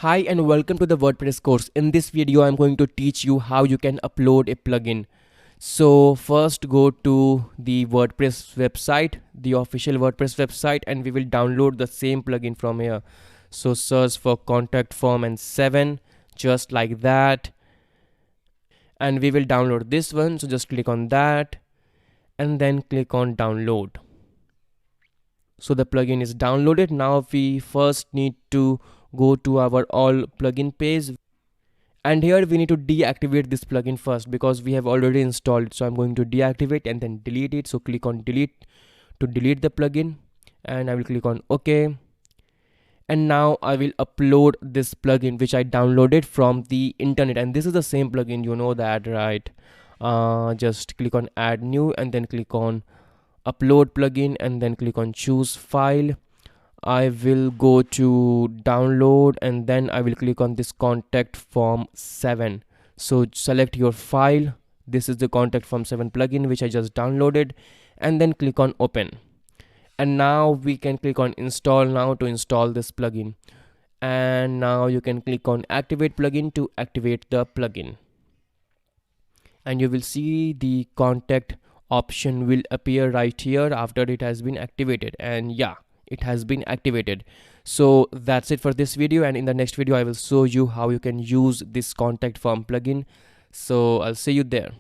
Hi and welcome to the WordPress course. In this video, I'm going to teach you how you can upload a plugin. So first go to the WordPress website, the official WordPress website, and we will download the same plugin from here. So search for contact form and 7, just like that. And we will download this one. So just click on that and then click on download. So the plugin is downloaded. Now we first need to go to our all plugin page, and here we need to deactivate this plugin first because we have already installed it. So I'm going to deactivate and then delete it. So click on delete to delete the plugin, and I will click on OK. And now I will upload this plugin which I downloaded from the internet, and this is the same plugin, you know that, right? Just click on add new and then click on upload plugin and then click on choose file. I will go to download and then I will click on this contact form 7. So select your file. This is the contact form 7 plugin which I just downloaded, and then click on open. And now we can click on install now to install this plugin. And now you can click on activate plugin to activate the plugin. And you will see the contact option will appear right here after it has been activated. And yeah, it has been activated. So that's it for this video, and in the next video I will show you how you can use this contact form plugin. So I'll see you there.